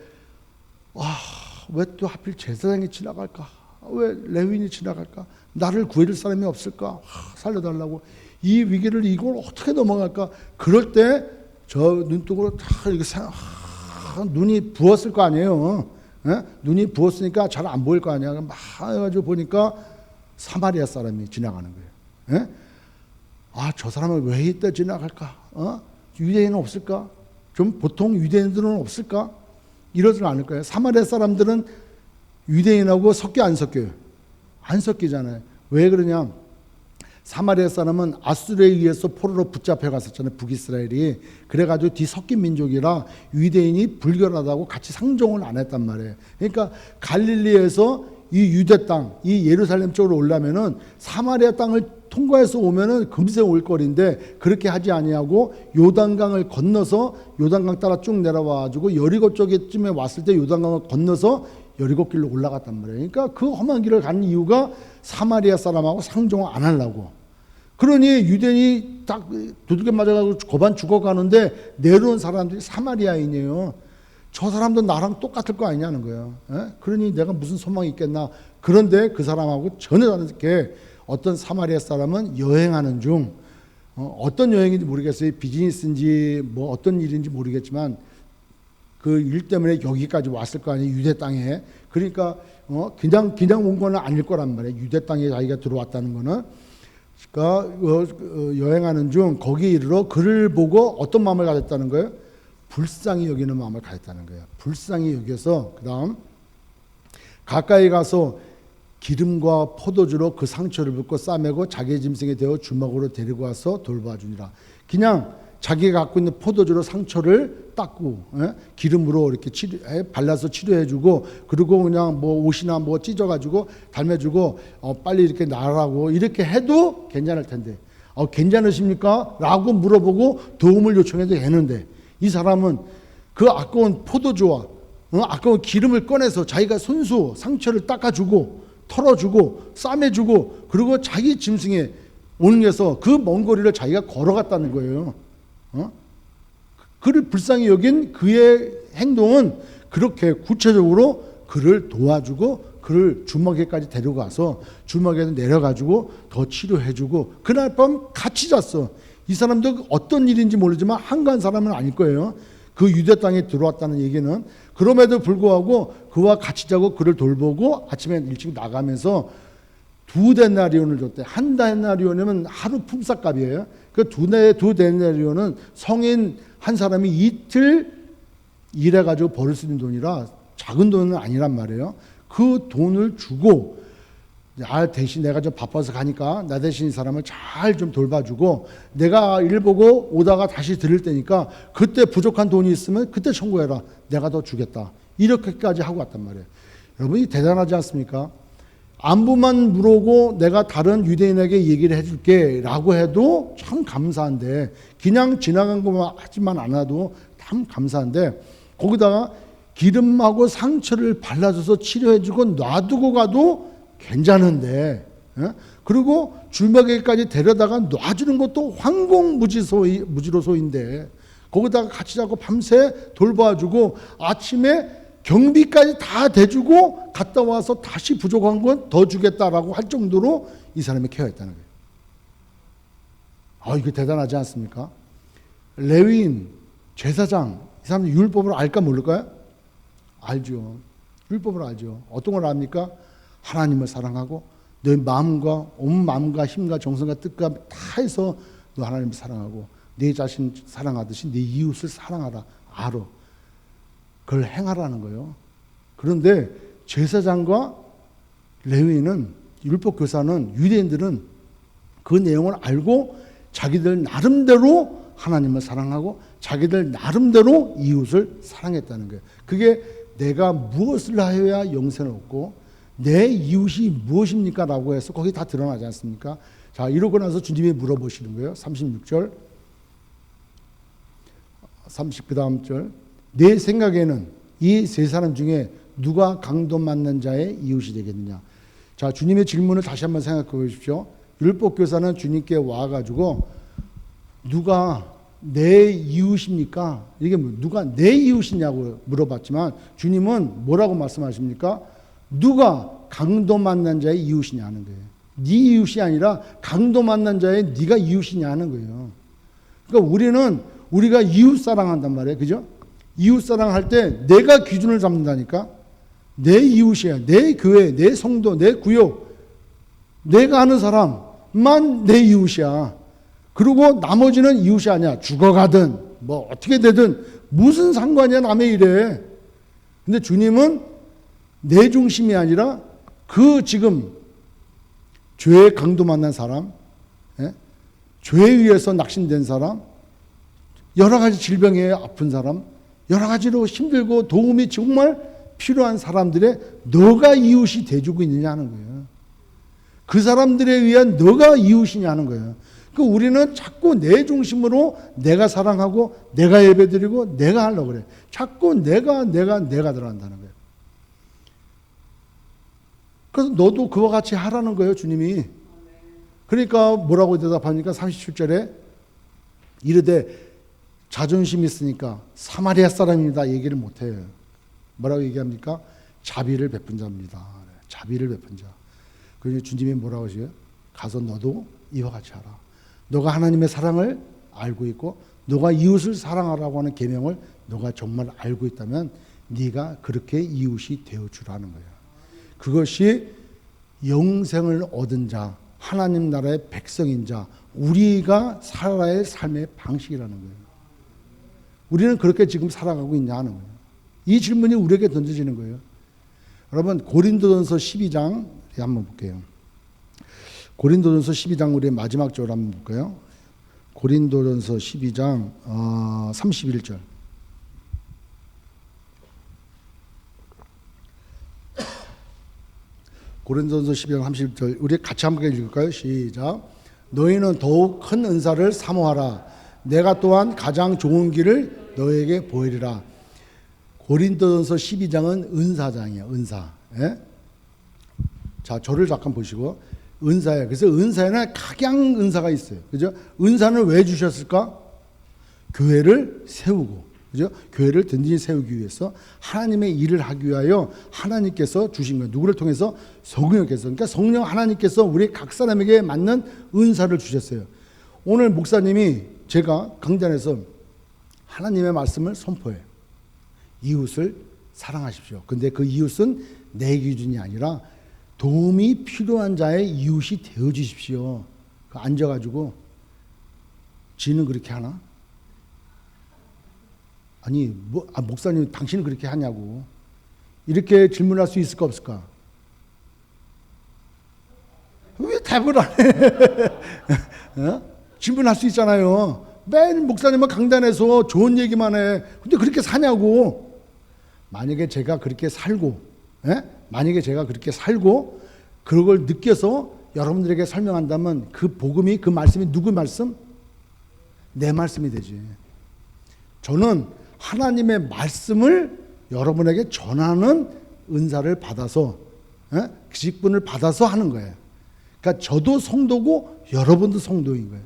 왜 또 하필 제사장이 지나갈까? 왜 레위인이 지나갈까? 나를 구해줄 사람이 없을까? 살려달라고. 이 위기를 이걸 어떻게 넘어갈까? 그럴 때 저 눈독으로 다 이렇게 눈이 부었을 거 아니에요. 눈이 부었으니까 잘 안 보일 거 아니야. 막 해가지고 보니까 사마리아 사람이 지나가는 거예요. 저 사람은 왜 이때 지나갈까? 유대인은 없을까? 좀 보통 유대인들은 없을까? 이러지 않을 거예요. 사마리아 사람들은 유대인하고 섞여 안 섞여요? 안 섞이잖아요. 왜 그러냐? 사마리아 사람은 아수르에 의해서 포로로 붙잡혀 갔었잖아요. 북이스라엘이. 그래가지고 뒤섞인 민족이라 유대인이 불결하다고 같이 상종을 안 했단 말이에요. 그러니까 갈릴리에서 이 유대 땅, 이 예루살렘 쪽으로 오려면은 사마리아 땅을 통과해서 오면은 금세 올 거리인데 그렇게 하지 아니하고 요단강을 건너서 요단강 따라 쭉 내려와가지고 여리고 쪽에쯤에 왔을 때 요단강을 건너서 여리고 길로 올라갔단 말이에요. 그러니까 그 험한 길을 간 이유가 사마리아 사람하고 상종을 안 하려고. 그러니 유대인이 딱 두들겨 맞아가지고 고반 죽어가는데 내려온 사람들이 사마리아인이에요. 저 사람도 나랑 똑같을 거 아니냐는 거예요. 그러니 내가 무슨 소망이 있겠나. 그런데 그 사람하고 전혀 다르게 어떤 사마리아 사람은 여행하는 중 어떤 여행인지 모르겠어요. 비즈니스인지 뭐 어떤 일인지 모르겠지만 그 일 때문에 여기까지 왔을 거 아니에요. 유대 땅에. 그러니까 그냥 온 거는 아닐 거란 말이에요. 유대 땅에 자기가 들어왔다는 거는. 그러니까 여행하는 중 거기 이르러 그를 보고 어떤 마음을 가졌다는 거예요? 불쌍히 여기는 마음을 가졌다는 거예요. 불쌍히 여겨서 그 다음 가까이 가서 기름과 포도주로 그 상처를 붓고 싸매고 자기의 짐승에 대어 주먹으로 데리고 와서 돌봐주니라. 그냥 자기가 갖고 있는 포도주로 상처를 닦고 기름으로 이렇게 발라서 치료해주고 그리고 그냥 뭐 옷이나 뭐 찢어가지고 달매주고 빨리 이렇게 나으라고 이렇게 해도 괜찮을 텐데 괜찮으십니까? 라고 물어보고 도움을 요청해도 되는데 이 사람은 그 아까운 포도주와 아까운 기름을 꺼내서 자기가 손수 상처를 닦아주고 털어주고 싸매주고 그리고 자기 짐승에 옮겨서 그 먼 거리를 자기가 걸어갔다는 거예요. 그를 불쌍히 여긴 그의 행동은 그렇게 구체적으로 그를 도와주고 그를 주막에까지 데려가서 주막에서 내려가지고 더 치료해주고 그날 밤 같이 잤어. 이 사람도 어떤 일인지 모르지만 한가한 사람은 아닐 거예요. 그 유대 땅에 들어왔다는 얘기는. 그럼에도 불구하고 그와 같이 자고 그를 돌보고 아침에 일찍 나가면서 2데나리온을 줬대. 1데나리온이면 하루 품삯값이에요. 그 2데나리온은 성인 한 사람이 이틀 일해가지고 벌을 수 있는 돈이라 작은 돈은 아니란 말이에요. 그 돈을 주고 대신 내가 좀 바빠서 가니까 나 대신 이 사람을 잘 좀 돌봐주고 내가 일 보고 오다가 다시 들을 때니까 그때 부족한 돈이 있으면 그때 청구해라. 내가 더 주겠다. 이렇게까지 하고 왔단 말이에요. 여러분이 대단하지 않습니까? 안부만 물어보고 내가 다른 유대인에게 얘기를 해줄게 라고 해도 참 감사한데 그냥 지나간 것만 하지만 않아도 참 감사한데 거기다가 기름하고 상처를 발라줘서 치료해주고 놔두고 가도 괜찮은데 그리고 줄먹이까지 데려다가 놔주는 것도 황공무지로소인데 거기다가 같이 자고 밤새 돌봐주고 아침에 경비까지 다 대주고 갔다 와서 다시 부족한 건 더 주겠다라고 할 정도로 이 사람이 케어했다는 거예요. 이거 대단하지 않습니까? 레위인, 제사장 이 사람들 율법을 알까 모를까요? 알죠. 율법을 알죠. 어떤 걸 압니까? 하나님을 사랑하고 내 마음과 온 마음과 힘과 정성과 뜻과 다 해서 너 하나님을 사랑하고 내 자신 사랑하듯이 내 이웃을 사랑하라. 알아. 그걸 행하라는 거예요. 그런데 제사장과 레위인은, 율법 교사는, 유대인들은 그 내용을 알고 자기들 나름대로 하나님을 사랑하고 자기들 나름대로 이웃을 사랑했다는 거예요. 그게 내가 무엇을 하여야 영생을 얻고 내 이웃이 무엇입니까? 라고 해서 거기 다 드러나지 않습니까? 자, 이러고 나서 주님이 물어보시는 거예요. 36절, 30그 다음 절. 내 생각에는 이 세 사람 중에 누가 강도 맞는 자의 이웃이 되겠느냐? 자, 주님의 질문을 다시 한번 생각해 보십시오. 율법교사는 주님께 와가지고 누가 내 이웃입니까? 이게 누가 내 이웃이냐고 물어봤지만 주님은 뭐라고 말씀하십니까? 누가 강도 만난 자의 이웃이냐는 거예요. 네 이웃이 아니라 강도 만난 자의 네가 이웃이냐는 거예요. 그러니까 우리가 이웃 사랑한단 말이에요. 그죠? 이웃 사랑할 때 내가 기준을 잡는다니까. 내 이웃이야. 내 교회, 내 성도, 내 구역, 내가 아는 사람만 내 이웃이야. 그리고 나머지는 이웃이 아니야. 죽어가든 뭐 어떻게 되든 무슨 상관이야 남의 일에. 근데 주님은 내 중심이 아니라 그 지금 죄의 강도 만난 사람, 죄에 의해서 낙심된 사람, 여러 가지 질병에 아픈 사람, 여러 가지로 힘들고 도움이 정말 필요한 사람들의 너가 이웃이 돼주고 있느냐는 거예요. 그 사람들에 의한 너가 이웃이냐는 거예요. 우리는 자꾸 내 중심으로 내가 사랑하고 내가 예배드리고 내가 하려고 그래. 자꾸 내가 들어간다는 거예요. 그래서 너도 그와 같이 하라는 거예요, 주님이. 그러니까 뭐라고 대답합니까? 37절에 이르되 자존심이 있으니까 사마리아 사람입니다 얘기를 못해요. 뭐라고 얘기합니까? 자비를 베푼 자입니다. 자비를 베푼 자. 그래서 주님이 뭐라고 하세요? 가서 너도 이와 같이 하라. 너가 하나님의 사랑을 알고 있고 너가 이웃을 사랑하라고 하는 계명을 너가 정말 알고 있다면 네가 그렇게 이웃이 되어주라는 거예요. 그것이 영생을 얻은 자, 하나님 나라의 백성인 자, 우리가 살아야 할 삶의 방식이라는 거예요. 우리는 그렇게 지금 살아가고 있냐 하는 거예요. 이 질문이 우리에게 던져지는 거예요. 여러분 고린도전서 12장 한번 볼게요. 고린도전서 12장 우리의 마지막 절 한번 볼까요? 고린도전서 12장 31절. 고린도전서 12장 31절 우리 같이 한번 읽을까요? 시작. 너희는 더욱 큰 은사를 사모하라. 내가 또한 가장 좋은 길을 너에게 보이리라. 고린도전서 12장은 은사장이에요. 은사. 예? 자, 저를 잠깐 보시고 은사예요. 그래서 은사에는 각양 은사가 있어요. 그죠? 은사는 왜 주셨을까? 교회를 세우고, 그죠? 교회를 든든히 세우기 위해서 하나님의 일을 하기 위하여 하나님께서 주신 거예요. 누구를 통해서? 성령께서. 그러니까 성령 하나님께서 우리 각 사람에게 맞는 은사를 주셨어요. 오늘 목사님이 제가 강단에서 하나님의 말씀을 선포해요. 이웃을 사랑하십시오. 근데 그 이웃은 내 기준이 아니라 도움이 필요한 자의 이웃이 되어 주십시오. 앉아가지고 지는 그렇게 하나? 아니 목사님 당신은 그렇게 하냐고 이렇게 질문할 수 있을까 없을까? 왜 답을 안 해? 어? 질문할 수 있잖아요. 매일 목사님은 강단에서 좋은 얘기만 해. 근데 그렇게 사냐고. 만약에 제가 그렇게 살고, 만약에 제가 그렇게 살고 그걸 느껴서 여러분들에게 설명한다면 그 복음이, 그 말씀이 누구 말씀? 내 말씀이 되지. 저는 하나님의 말씀을 여러분에게 전하는 은사를 받아서, 그 직분을 받아서 하는 거예요. 그러니까 저도 성도고 여러분도 성도인 거예요.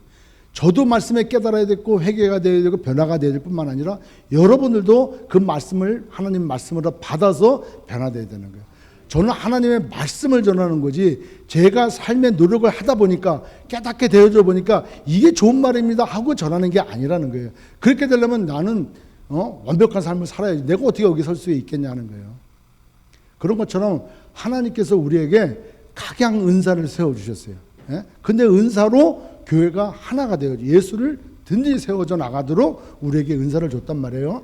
저도 말씀에 깨달아야 되고 회개가 되어야 되고 변화가 되어야 될 뿐만 아니라 여러분들도 그 말씀을 하나님 말씀으로 받아서 변화되어야 되는 거예요. 저는 하나님의 말씀을 전하는 거지 제가 삶의 노력을 하다 보니까 깨닫게 되어져 보니까 이게 좋은 말입니다 하고 전하는 게 아니라는 거예요. 그렇게 되려면 나는 완벽한 삶을 살아야지 내가 어떻게 여기 설 수 있겠냐는 거예요. 그런 것처럼 하나님께서 우리에게 각양 은사를 세워주셨어요. 근데 은사로 교회가 하나가 되어져 예수를 든든히 세워져 나가도록 우리에게 은사를 줬단 말이에요.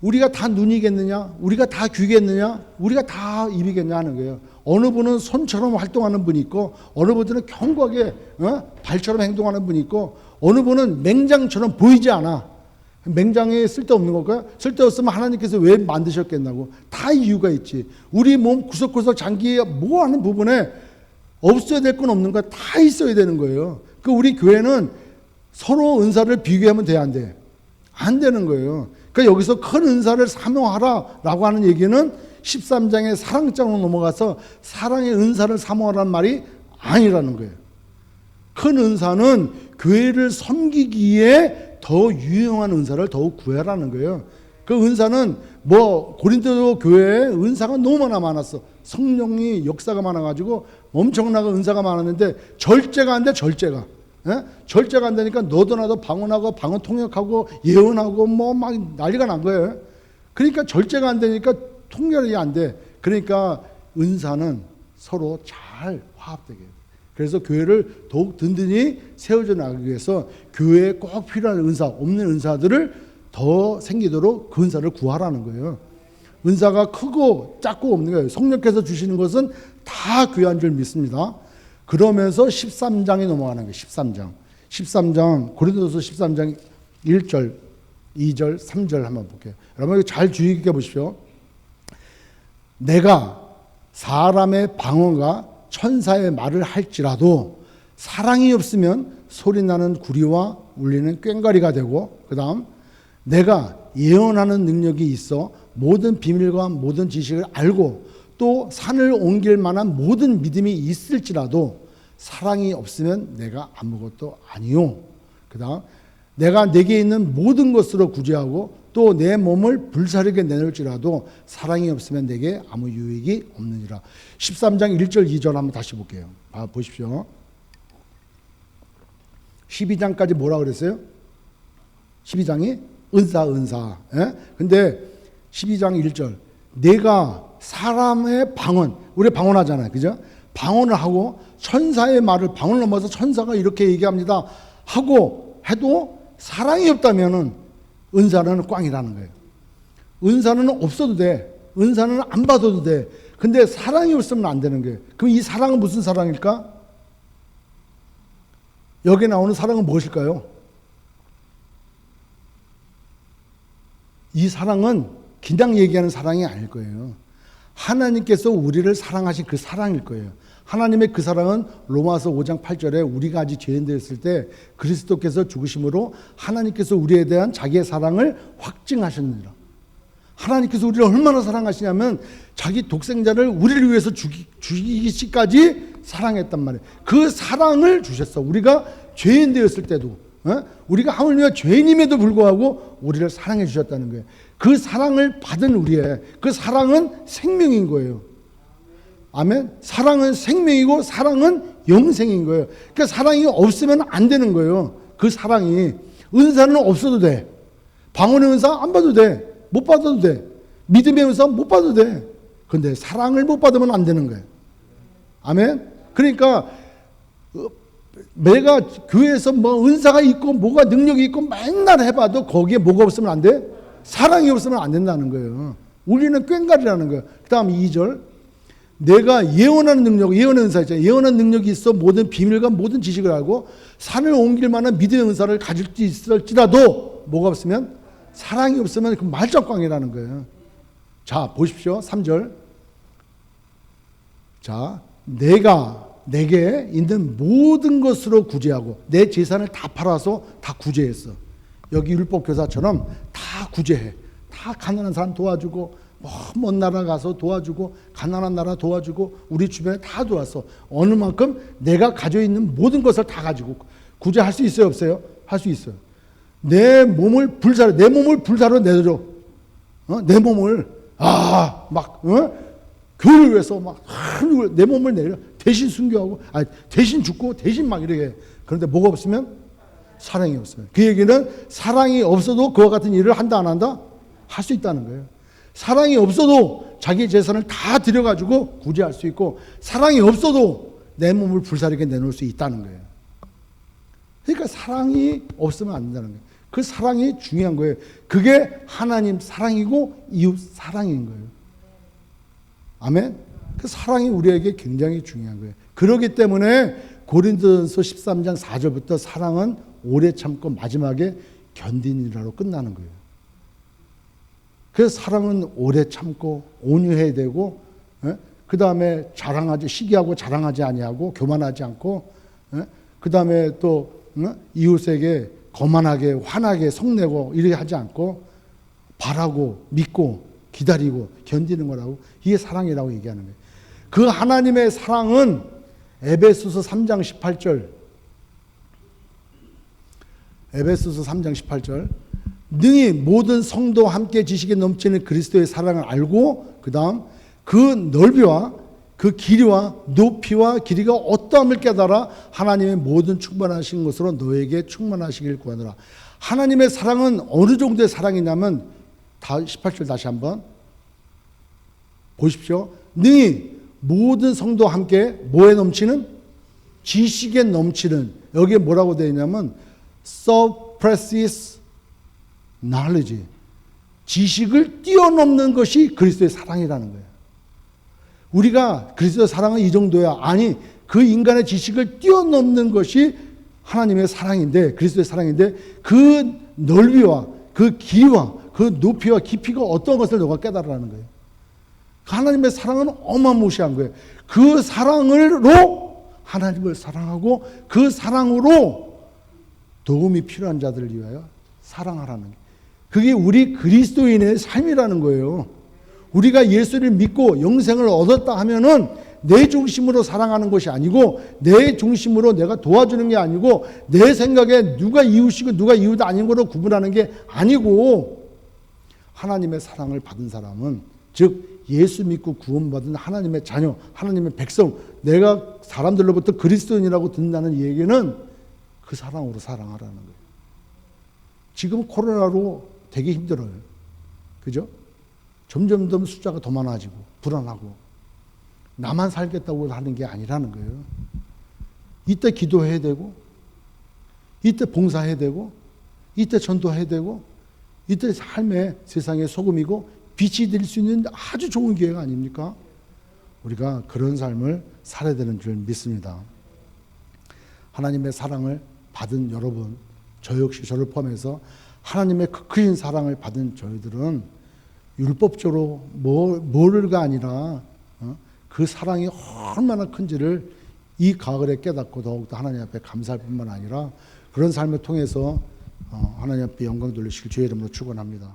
우리가 다 눈이겠느냐? 우리가 다 귀겠느냐? 우리가 다 입이겠냐 하는 거예요. 어느 분은 손처럼 활동하는 분이 있고, 어느 분들은 견고하게 발처럼 행동하는 분이 있고, 어느 분은 맹장처럼 보이지 않아. 맹장에 쓸데없는 걸까요? 쓸데없으면 하나님께서 왜 만드셨겠냐고. 다 이유가 있지. 우리 몸 구석구석 장기에 뭐 하는 부분에 없어야 될 건 없는 거 다 있어야 되는 거예요. 그 우리 교회는 서로 은사를 비교하면 돼, 안 돼? 안 되는 거예요. 그러니까 여기서 큰 은사를 사모하라라고 하는 얘기는 13장의 사랑장으로 넘어가서 사랑의 은사를 사모하라는 말이 아니라는 거예요. 큰 은사는 교회를 섬기기에 더 유용한 은사를 더욱 구하라는 거예요. 그 은사는 뭐 고린도 교회에 은사가 너무 많았어. 성령이 역사가 많아가지고 엄청나게 은사가 많았는데 절제가 안 돼, 절제가. 절제가 안 되니까 너도 나도 방언하고 방언 통역하고 예언하고 뭐 막 난리가 난 거예요. 그러니까 절제가 안 되니까 통렬이 안 돼. 그러니까 은사는 서로 잘 화합되게 해요. 그래서 교회를 더욱 든든히 세워져 나가기 위해서 교회에 꼭 필요한 은사, 없는 은사들을 더 생기도록 그 은사를 구하라는 거예요. 은사가 크고 작고 없는 거예요. 성령께서 주시는 것은 다 귀한 줄 믿습니다. 그러면서 13장에 넘어가는 거예요. 13장 고린도서 13장 1절, 2절, 3절 한번 볼게요. 여러분 잘 주의 깊게 보십시오. 내가 사람의 방언과 천사의 말을 할지라도 사랑이 없으면 소리나는 구리와 울리는 꽹과리가 되고, 그 다음 내가 예언하는 능력이 있어 모든 비밀과 모든 지식을 알고 또 산을 옮길 만한 모든 믿음이 있을지라도 사랑이 없으면 내가 아무것도 아니요. 그 다음 내가 내게 있는 모든 것으로 구제하고 또 내 몸을 불사르게 내놓을지라도 사랑이 없으면 내게 아무 유익이 없느니라. 13장 1절 2절 한번 다시 볼게요. 보십시오. 12장까지 뭐라 그랬어요? 12장이 은사. 근데 12장 1절 내가 사람의 방언, 우리 방언하잖아요, 그죠? 방언을 하고 천사의 말을, 방언을 넘어서 천사가 이렇게 얘기합니다 하고 해도 사랑이 없다면은 은사는 꽝이라는 거예요. 은사는 없어도 돼. 은사는 안 받아도 돼. 근데 사랑이 없으면 안 되는 거예요. 그럼 이 사랑은 무슨 사랑일까? 여기 나오는 사랑은 무엇일까요? 이 사랑은 그냥 얘기하는 사랑이 아닐 거예요. 하나님께서 우리를 사랑하신 그 사랑일 거예요. 하나님의 그 사랑은 로마서 5장 8절에 우리가 아직 죄인 되었을 때 그리스도께서 죽으심으로 하나님께서 우리에 대한 자기의 사랑을 확증하셨느니라. 하나님께서 우리를 얼마나 사랑하시냐면 자기 독생자를 우리를 위해서 죽이기까지 사랑했단 말이에요. 그 사랑을 주셨어. 우리가 죄인 되었을 때도, 우리가 하물며 죄인임에도 불구하고 우리를 사랑해 주셨다는 거예요. 그 사랑을 받은 우리의 그 사랑은 생명인 거예요. 아멘. 사랑은 생명이고 사랑은 영생인 거예요. 그러니까 사랑이 없으면 안 되는 거예요. 그 사랑이. 은사는 없어도 돼. 방언의 은사 안 받아도 돼. 못 받아도 돼. 믿음의 은사 못 받아도 돼. 그런데 사랑을 못 받으면 안 되는 거예요. 아멘. 그러니까 내가 교회에서 뭐 은사가 있고 뭐가 능력이 있고 맨날 해봐도 거기에 뭐가 없으면 안 돼? 사랑이 없으면 안 된다는 거예요. 우리는 꽹과리라는 거예요. 그 다음 2절 내가 예언하는 능력, 예언의 은사 있잖아요. 예언하는 능력이 있어 모든 비밀과 모든 지식을 알고 산을 옮길 만한 믿음의 은사를 가질 수 있을지라도 뭐가 없으면, 사랑이 없으면 그 말짱꽝이라는 거예요. 자 보십시오. 3절 자 내가 내게 있는 모든 것으로 구제하고 내 재산을 다 팔아서 다 구제했어. 여기 율법교사처럼 다 구제해. 다 가난한 사람 도와주고 먼 나라 가서 도와주고 가난한 나라 도와주고 우리 주변에 다 도왔어. 어느 만큼 내가 가지고 있는 모든 것을 다 가지고 구제할 수 있어요, 없어요? 할 수 있어요. 내 몸을 불사로 내줘. 내 몸을 교회를 위해서 내 몸을 내려 대신 순교하고 대신 죽고 대신 막 이렇게 해. 그런데 뭐가 없으면 사랑이 없어요. 그 얘기는 사랑이 없어도 그와 같은 일을 한다 안 한다? 할 수 있다는 거예요. 사랑이 없어도 자기 재산을 다 들여가지고 구제할 수 있고 사랑이 없어도 내 몸을 불사르게 내놓을 수 있다는 거예요. 그러니까 사랑이 없으면 안 된다는 거예요. 그 사랑이 중요한 거예요. 그게 하나님 사랑이고 이웃 사랑인 거예요. 아멘. 그 사랑이 우리에게 굉장히 중요한 거예요. 그렇기 때문에 고린도전서 13장 4절부터 사랑은 오래 참고 마지막에 견디니라로 끝나는 거예요. 그래서 사랑은 오래 참고 온유해야 되고, 그 다음에 시기하고 자랑하지 아니하고 교만하지 않고, 그 다음에 또 이웃에게 거만하게 화나게 성내고 이렇게 하지 않고 바라고 믿고 기다리고 견디는 거라고, 이게 사랑이라고 얘기하는 거예요. 그 하나님의 사랑은 에베소서 3장 18절, 에베소서 3장 18절, 능히 모든 성도와 함께 지식에 넘치는 그리스도의 사랑을 알고, 그 다음 그 넓이와 그 길이와 높이와 길이가 어떠함을 깨달아 하나님의 모든 충만하신 것으로 너에게 충만하시길 구하노라. 하나님의 사랑은 어느 정도의 사랑이냐면, 18절 다시 한번 보십시오. 능히 모든 성도와 함께 뭐에 넘치는? 지식에 넘치는. 여기에 뭐라고 되어 있냐면 surpasses knowledge, 지식을 뛰어넘는 것이 그리스도의 사랑이라는 거예요. 우리가 그리스도의 사랑은 이 정도야. 아니, 그 인간의 지식을 뛰어넘는 것이 하나님의 사랑인데, 그리스도의 사랑인데, 그 넓이와 그 길이와 그 높이와 깊이가 어떤 것을 너가 깨달으라는 거예요. 하나님의 사랑은 어마무시한 거예요. 그 사랑으로 하나님을 사랑하고 그 사랑으로 도움이 필요한 자들을 위하여 사랑하라는 거예요. 그게 우리 그리스도인의 삶이라는 거예요. 우리가 예수를 믿고 영생을 얻었다 하면은 내 중심으로 사랑하는 것이 아니고, 내 중심으로 내가 도와주는 게 아니고, 내 생각에 누가 이웃이고 누가 이웃 아닌 거로 구분하는 게 아니고, 하나님의 사랑을 받은 사람은, 즉 예수 믿고 구원받은 하나님의 자녀, 하나님의 백성, 내가 사람들로부터 그리스도인이라고 듣는다는 얘기는 그 사랑으로 사랑하라는 거예요. 지금 코로나로 되게 힘들어요. 그죠? 점점 더 숫자가 더 많아지고 불안하고, 나만 살겠다고 하는 게 아니라는 거예요. 이때 기도해야 되고, 이때 봉사해야 되고, 이때 전도해야 되고, 이때 삶의 세상의 소금이고 빛이 될 수 있는 아주 좋은 기회가 아닙니까? 우리가 그런 삶을 살아야 되는 줄 믿습니다. 하나님의 사랑을 받은 여러분, 저 역시 저를 포함해서 하나님의 크신 사랑을 받은 저희들은 율법적으로 뭐를가 아니라 그 사랑이 얼마나 큰지를 이 가을에 깨닫고 더욱더 하나님 앞에 감사할 뿐만 아니라 그런 삶을 통해서 하나님 앞에 영광 돌리시길 주의 이름으로 축원합니다.